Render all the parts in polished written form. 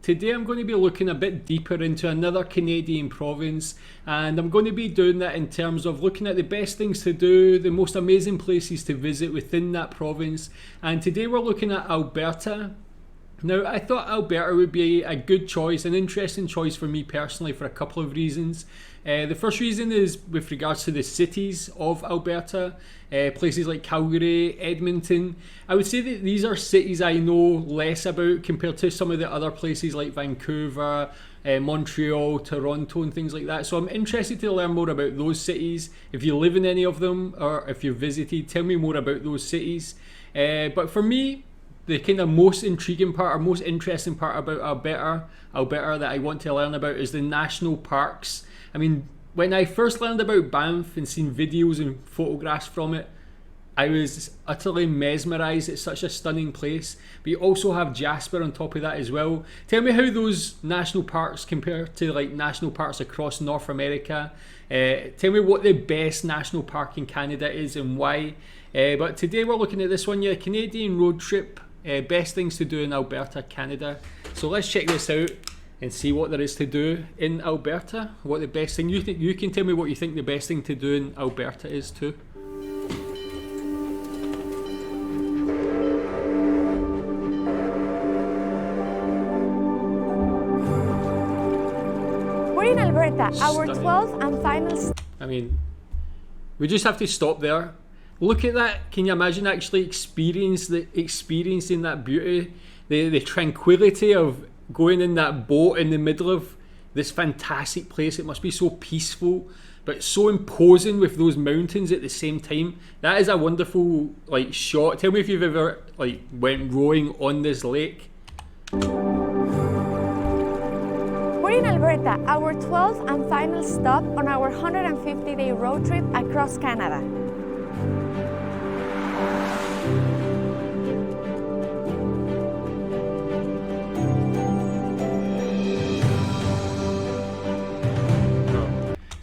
Today I'm going to be looking a bit deeper into another Canadian province, and I'm going to be doing that in terms of looking at the best things to do, the most amazing places to visit within that province. And today we're looking at Alberta. Now, I thought Alberta would be a good choice, an interesting choice for me personally for a couple of reasons. The first reason is with regards to the cities of Alberta, places like Calgary, Edmonton. I would say that these are cities I know less about compared to some of the other places like Vancouver, Montreal, Toronto and things like that. So I'm interested to learn more about those cities. If you live in any of them or if you've visited, tell me more about those cities. But for me, the kind of most intriguing part or most interesting part about Alberta that I want to learn about is the national parks. I mean, when I first learned about Banff and seen videos and photographs from it, I was utterly mesmerised. It's such a stunning place. But you also have Jasper on top of that as well. Tell me how those national parks compare to like national parks across North America. Tell me what the best national park in Canada is and why. But today we're looking at this one, yeah, Canadian road trip. Best things to do in Alberta, Canada. So let's check this out and see what there is to do in Alberta. What the best thing you think? You can tell me what you think the best thing to do in Alberta is too. We're in Alberta, our 12th and final. I mean, we just have to stop there. Look at that. Can you imagine actually experiencing that beauty, the tranquility of going in that boat in the middle of this fantastic place? It must be so peaceful, but so imposing with those mountains at the same time. That is a wonderful like shot. Tell me if you've ever like went rowing on this lake. We're in Alberta, our 12th and final stop on our 150-day road trip across Canada.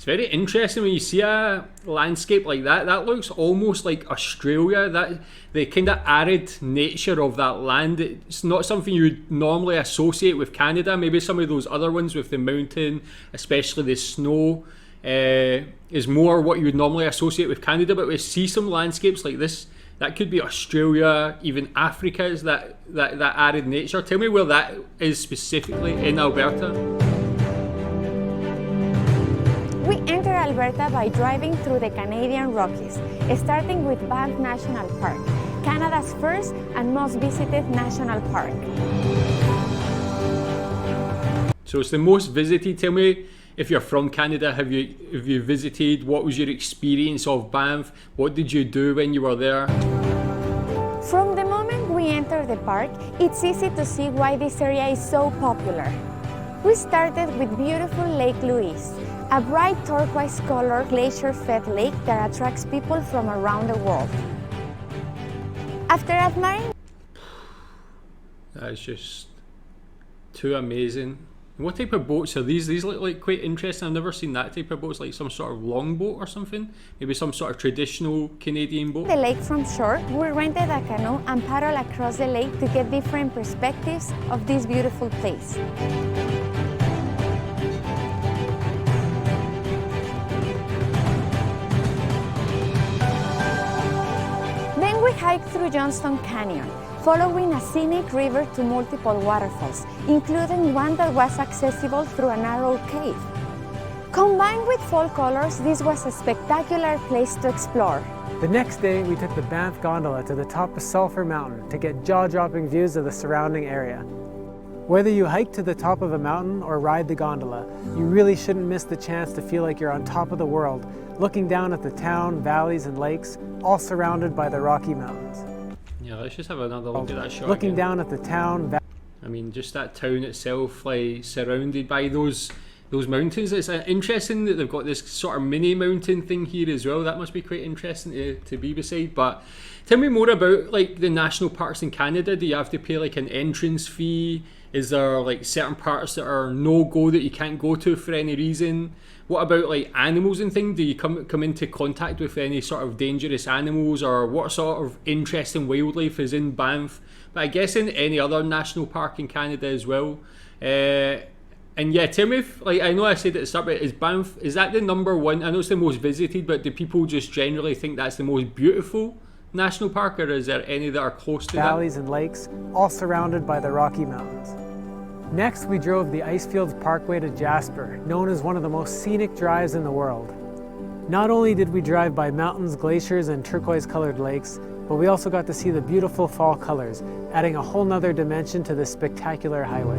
Very interesting when you see a landscape like that. That looks almost like Australia. That the kind of arid nature of that land. It's not something you would normally associate with Canada. Maybe some of those other ones with the mountain, especially the snow, is more what you would normally associate with Canada. But we see some landscapes like this. That could be Australia, even Africa. Is that arid nature? Tell me where that is specifically in Alberta. We enter Alberta by driving through the Canadian Rockies, starting with Banff National Park, Canada's first and most visited national park. So it's the most visited. Tell me, if you're from Canada, have you visited? What was your experience of Banff? What did you do when you were there? From the moment we enter the park, it's easy to see why this area is so popular. We started with beautiful Lake Louise, a bright turquoise-colored glacier-fed lake that attracts people from around the world. After admiring... That is just too amazing. What type of boats are these? These look like quite interesting. I've never seen that type of boats, like some sort of longboat or something. Maybe some sort of traditional Canadian boat. The lake from shore, we rented a canoe and paddled across the lake to get different perspectives of this beautiful place. We hiked through Johnston Canyon, following a scenic river to multiple waterfalls, including one that was accessible through a narrow cave. Combined with fall colors, this was a spectacular place to explore. The next day, we took the Banff gondola to the top of Sulphur Mountain to get jaw-dropping views of the surrounding area. Whether you hike to the top of a mountain or ride the gondola, you really shouldn't miss the chance to feel like you're on top of the world, looking down at the town, valleys, and lakes, all surrounded by the Rocky Mountains. Yeah, let's just have another look at that shot. Looking again. Down at the town. I mean, just that town itself, like surrounded by those mountains. It's interesting that they've got this sort of mini mountain thing here as well. That must be quite interesting to be beside. But tell me more about like the national parks in Canada. Do you have to pay like an entrance fee? Is there like certain parts that are no-go that you can't go to for any reason? What about like animals and things? Do you come into contact with any sort of dangerous animals, or what sort of interesting wildlife is in Banff? But I guess in any other national park in Canada as well. And yeah, tell me if, like, I know I said at the start, but is Banff, is that the number one? I know it's the most visited, but do people just generally think that's the most beautiful national park, or is there any that are close to Valleys and lakes, all surrounded by the Rocky Mountains. Next, we drove the Icefields Parkway to Jasper, known as one of the most scenic drives in the world. Not only did we drive by mountains, glaciers, and turquoise-colored lakes, but we also got to see the beautiful fall colors, adding a whole nother dimension to this spectacular highway.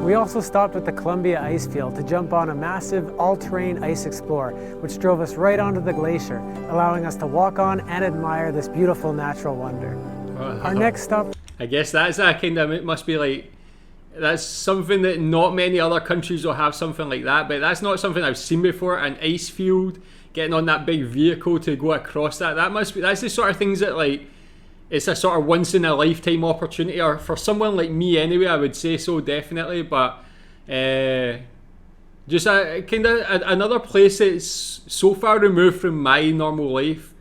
We also stopped at the Columbia Icefield to jump on a massive all-terrain ice explorer, which drove us right onto the glacier, allowing us to walk on and admire this beautiful natural wonder. Our next stop... I guess that's a kind of, it must be like, that's something that not many other countries will have something like that, but that's not something I've seen before. An ice field, getting on that big vehicle to go across that, that must be, that's the sort of things that, like, it's a sort of once in a lifetime opportunity, or for someone like me anyway, I would say so, definitely. But just a kind of another place that's so far removed from my normal life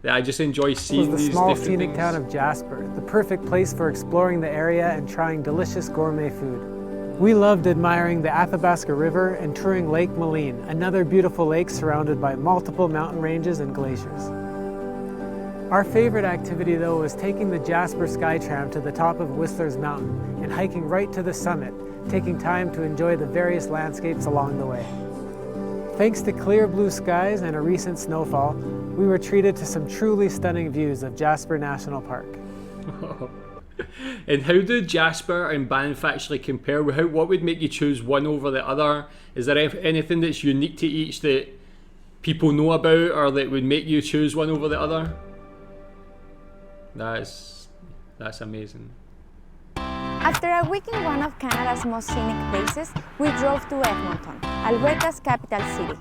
that I just enjoy seeing was these the small different scenic things. town of Jasper, the perfect place for exploring the area and trying delicious gourmet food. We loved admiring the Athabasca River and touring Lake Moline, another beautiful lake surrounded by multiple mountain ranges and glaciers. Our favorite activity, though, was taking the Jasper Skytram to the top of Whistler's Mountain and hiking right to the summit, taking time to enjoy the various landscapes along the way. Thanks to clear blue skies and a recent snowfall, we were treated to some truly stunning views of Jasper National Park. And how do Jasper and Banff actually compare? What would make you choose one over the other? Is there anything that's unique to each that people know about, or that would make you choose one over the other? That's amazing. After a week in one of Canada's most scenic places, we drove to Edmonton, Alberta's capital city.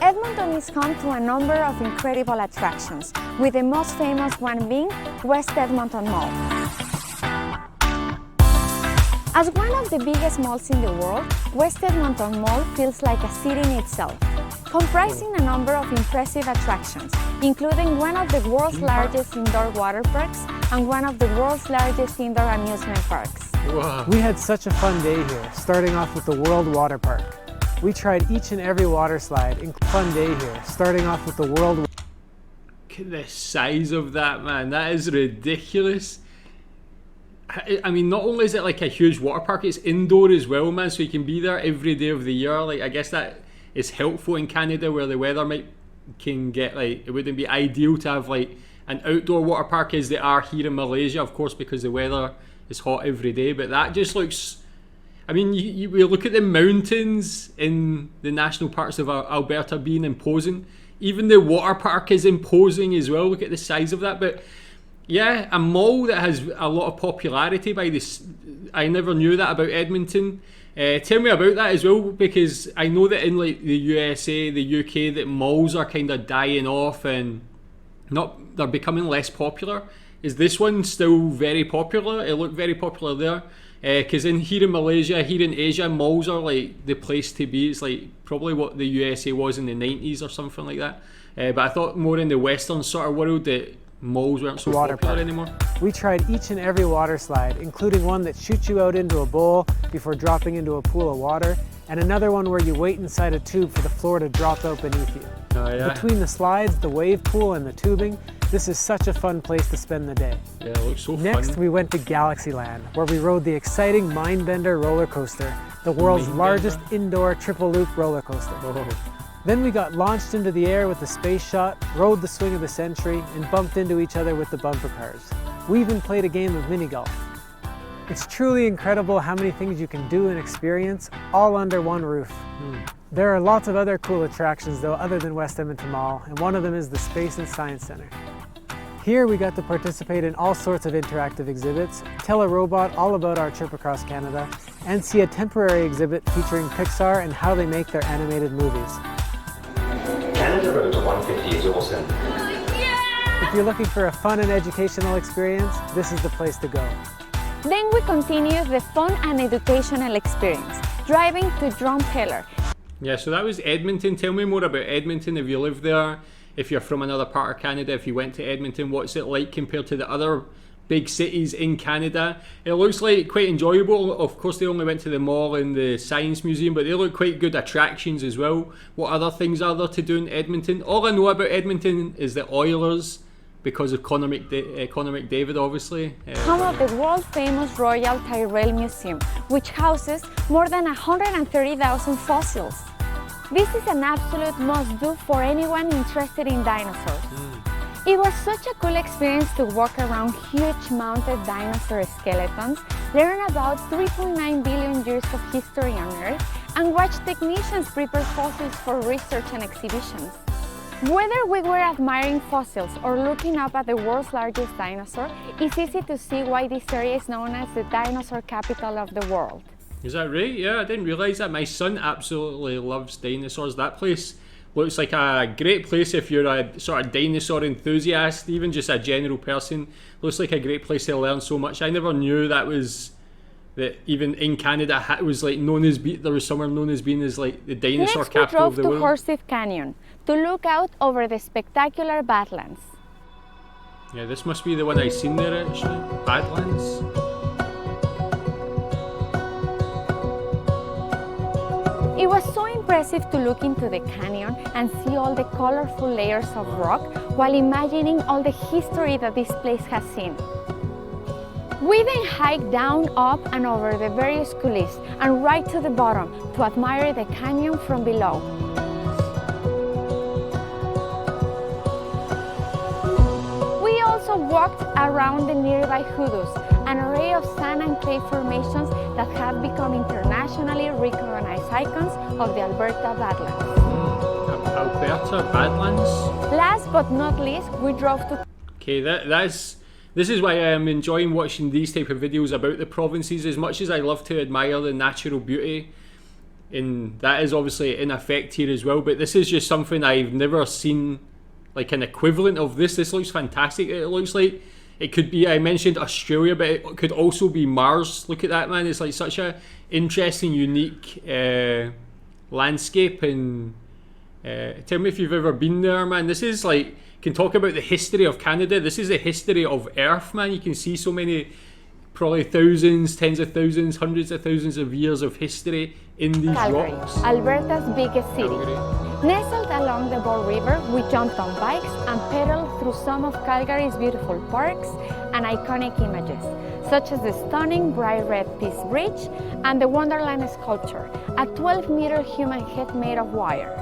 Edmonton is home to a number of incredible attractions, with the most famous one being West Edmonton Mall. As one of the biggest malls in the world, West Edmonton Mall feels like a city in itself, comprising a number of impressive attractions, including one of the world's largest indoor water parks and one of the world's largest indoor amusement parks. Wow. We had such a fun day here, starting off with the World Water Park. We tried each and every water slide, fun day here, starting off with the World... Look at the size of that, man. That is ridiculous. I mean, not only is it like a huge water park, it's indoor as well, man, so you can be there every day of the year. Like, I guess that is helpful in Canada, where the weather can get, like, it wouldn't be ideal to have like an outdoor water park as they are here in Malaysia, of course, because the weather is hot every day. But that just looks, I mean, we look at the mountains in the national parks of Alberta being imposing. Even the water park is imposing as well. Look at the size of that. But yeah, a mall that has a lot of popularity by this. I never knew that about Edmonton. Tell me about that as well, because I know that in like the USA, the UK, that malls are kind of dying off and they're becoming less popular. Is this one still very popular? It looked very popular there. Because here in Malaysia, here in Asia, malls are like the place to be. It's like probably what the USA was in the 90s or something like that. But I thought more in the Western sort of world that malls weren't so popular anymore. We tried each and every water slide, including one that shoots you out into a bowl before dropping into a pool of water, and another one where you wait inside a tube for the floor to drop out beneath you. Oh, yeah. Between the slides, the wave pool, and the tubing, this is such a fun place to spend the day. Yeah, it looks so fun. Next, we went to Galaxyland, where we rode the exciting Mindbender roller coaster, the world's largest indoor triple loop roller coaster. Oh. Then we got launched into the air with the space shot, rode the swing of the century, and bumped into each other with the bumper cars. We even played a game of mini golf. It's truly incredible how many things you can do and experience all under one roof. There are lots of other cool attractions though other than West Edmonton Mall, and one of them is the Space and Science Center. Here we got to participate in all sorts of interactive exhibits, tell a robot all about our trip across Canada, and see a temporary exhibit featuring Pixar and how they make their animated movies. Canada Road to 150 is awesome. If you're looking for a fun and educational experience, this is the place to go. Then we continued the fun and educational experience, driving to Drumheller. Yeah, so that was Edmonton. Tell me more about Edmonton if you live there. if you're from another part of Canada, if you went to Edmonton, what's it like compared to the other big cities in Canada? It looks like quite enjoyable. Of course, they only went to the mall and the science museum, but they look quite good attractions as well. What other things are there to do in Edmonton? All I know about Edmonton is the Oilers, because of Connor McDavid, obviously. Home of the world famous Royal Tyrrell Museum, which houses more than 130,000 fossils. This is an absolute must-do for anyone interested in dinosaurs. It was such a cool experience to walk around huge mounted dinosaur skeletons, learn about 3.9 billion years of history on Earth, and watch technicians prepare fossils for research and exhibitions. Whether we were admiring fossils or looking up at the world's largest dinosaur, it's easy to see why this area is known as the dinosaur capital of the world. Is that right? Yeah, I didn't realise that. My son absolutely loves dinosaurs. That place looks like a great place if you're a sort of dinosaur enthusiast, even just a general person. Looks like a great place to learn so much. I never knew that even in Canada it was like there was somewhere known as being as like the dinosaur capital of the world. Next we drove to Horseshoe Canyon to look out over the spectacular Badlands. Yeah, this must be the one I seen there actually. Badlands. It was so impressive to look into the canyon and see all the colorful layers of rock while imagining all the history that this place has seen. We then hiked down, up and over the various coulees and right to the bottom to admire the canyon from below. We also walked around the nearby hoodoos, an array of sand and clay formations that have become internationally recognized icons of the Alberta Badlands. Alberta Badlands? Last but not least, we drove to... Okay, this is why I am enjoying watching these type of videos about the provinces. As much as I love to admire the natural beauty, and that is obviously in effect here as well, but this is just something I've never seen, like an equivalent of this. This looks fantastic. It looks like it could be, I mentioned Australia, but it could also be Mars. Look at that, man. It's like such a interesting, unique landscape. And tell me if you've ever been there, man. This is like, can talk about the history of Canada. This is the history of Earth, man. You can see so many, probably thousands, tens of thousands, hundreds of thousands of years of history in these Calgary, rocks. Alberta's biggest city. Calgary. Nestled along the Bow River, we jumped on bikes and pedaled through some of Calgary's beautiful parks and iconic images, such as the stunning bright red Peace Bridge and the Wonderland sculpture, a 12-meter human head made of wire.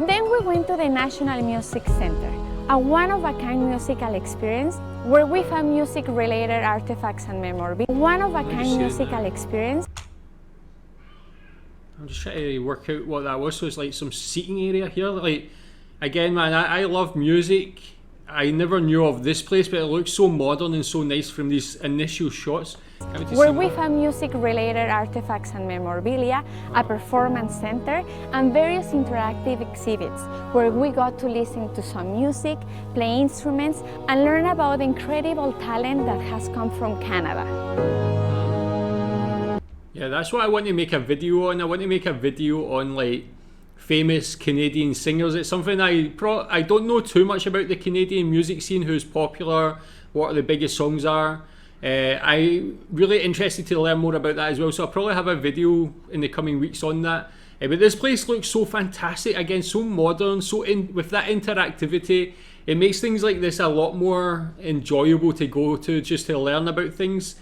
Then we went to the National Music Center, a one-of-a-kind musical experience where we found music-related artifacts and memorabilia. One-of-a-kind musical experience. I'm just trying to work out what that was. So it's like some seating area here. Like, again, man, I love music. I never knew of this place, but it looks so modern and so nice from these initial shots. Where we found music-related artifacts and memorabilia, a performance center, and various interactive exhibits where we got to listen to some music, play instruments, and learn about the incredible talent that has come from Canada. Yeah, that's what I want to make a video on. I want to make a video on like famous Canadian singers. It's something I don't know too much about the Canadian music scene, who's popular, what the biggest songs are. I'm really interested to learn more about that as well, so I'll probably have a video in the coming weeks on that. But this place looks so fantastic, again, so modern, with that interactivity. It makes things like this a lot more enjoyable to go to, just to learn about things.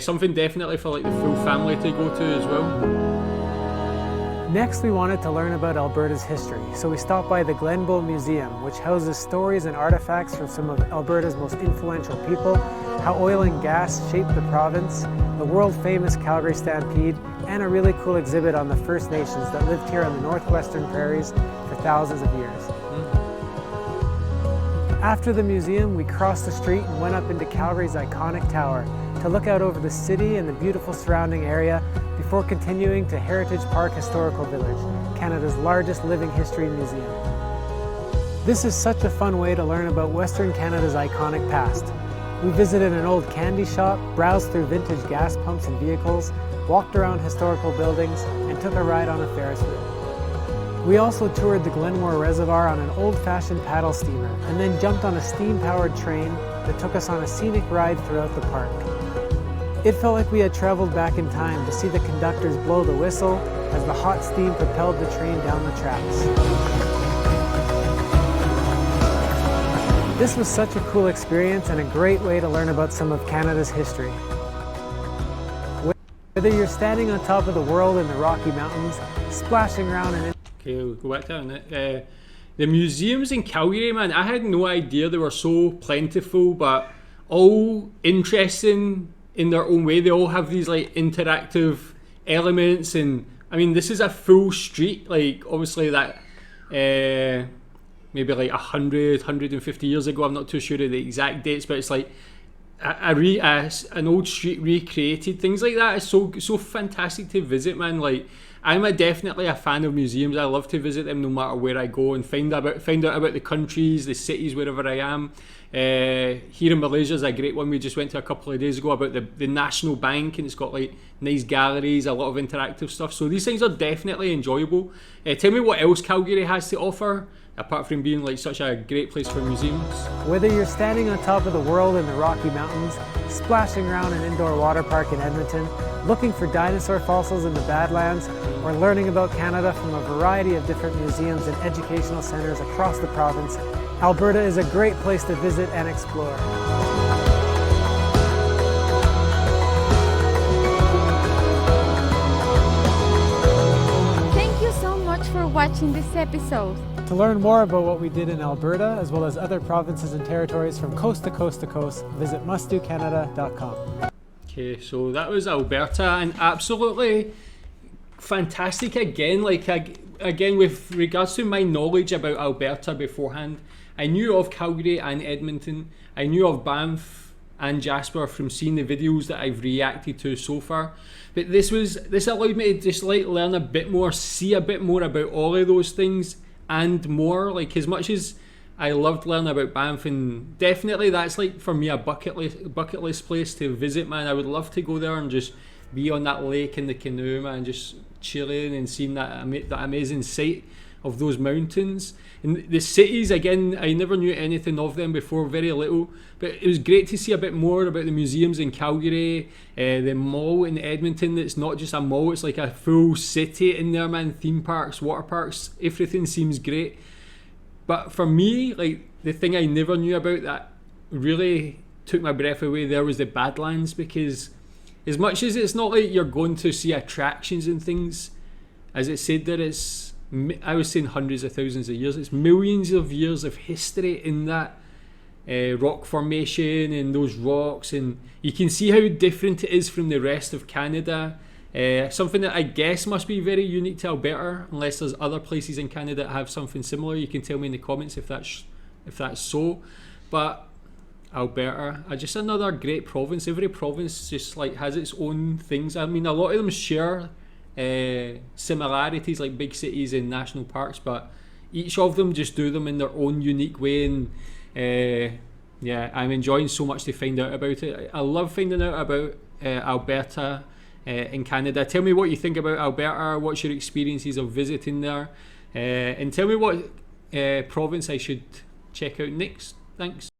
Something definitely for like the full family to go to as well. Next, we wanted to learn about Alberta's history, so we stopped by the Glenbow Museum, which houses stories and artifacts from some of Alberta's most influential people, how oil and gas shaped the province, the world-famous Calgary Stampede, and a really cool exhibit on the First Nations that lived here on the northwestern prairies for thousands of years. After the museum, we crossed the street and went up into Calgary's iconic tower to look out over the city and the beautiful surrounding area before continuing to Heritage Park Historical Village, Canada's largest living history museum. This is such a fun way to learn about Western Canada's iconic past. We visited an old candy shop, browsed through vintage gas pumps and vehicles, walked around historical buildings, and took a ride on a Ferris wheel. We also toured the Glenmore Reservoir on an old-fashioned paddle steamer and then jumped on a steam-powered train that took us on a scenic ride throughout the park. It felt like we had traveled back in time to see the conductors blow the whistle as the hot steam propelled the train down the tracks. This was such a cool experience and a great way to learn about some of Canada's history. Whether you're standing on top of the world in the Rocky Mountains, splashing around in... Okay, we'll go back down it. The museums in Calgary, man, I had no idea they were so plentiful, but all interesting in their own way. They all have these like interactive elements, and I mean, this is a full street, like obviously that maybe like 150 years ago, I'm not too sure of the exact dates, but it's like an old street recreated. Things like that is so fantastic to visit, man. Like, I'm definitely a fan of museums. I love to visit them no matter where I go and find out about the countries, the cities, wherever I am. Here in Malaysia is a great one we just went to a couple of days ago about the National Bank, and it's got like nice galleries, a lot of interactive stuff. So these things are definitely enjoyable. Tell me what else Calgary has to offer, apart from being like such a great place for museums. Whether you're standing on top of the world in the Rocky Mountains, splashing around an indoor water park in Edmonton, looking for dinosaur fossils in the Badlands, or learning about Canada from a variety of different museums and educational centres across the province, Alberta is a great place to visit and explore. Thank you so much for watching this episode. To learn more about what we did in Alberta, as well as other provinces and territories from coast to coast to coast, visit mustdocanada.com. Okay, so that was Alberta, and absolutely fantastic again. Like, again, with regards to my knowledge about Alberta beforehand, I knew of Calgary and Edmonton. I knew of Banff and Jasper from seeing the videos that I've reacted to so far. But this allowed me to just like learn a bit more, see a bit more about all of those things and more. Like, as much as I loved learning about Banff, and definitely that's like for me a bucket list place to visit, man. I would love to go there and just be on that lake in the canoe, man, just chilling and seeing that amazing sight of those mountains. And the cities, again, I never knew anything of them before, very little, but it was great to see a bit more about the museums in Calgary, the mall in Edmonton. That's not just a mall, it's like a full city in there, man. Theme parks, water parks, everything seems great. But for me, like, the thing I never knew about that really took my breath away there was the Badlands, because as much as it's not like you're going to see attractions and things, as it said there, I was saying hundreds of thousands of years, it's millions of years of history in that rock formation and those rocks, and you can see how different it is from the rest of Canada. Something that I guess must be very unique to Alberta, unless there's other places in Canada that have something similar. You can tell me in the comments if that's so. But Alberta, just another great province. Every province just like has its own things. I mean, a lot of them share similarities like big cities and national parks, but each of them just do them in their own unique way. And yeah, I'm enjoying so much to find out about it. I love finding out about Alberta in Canada. Tell me what you think about Alberta. What's your experiences of visiting there, and tell me what province I should check out next. Thanks.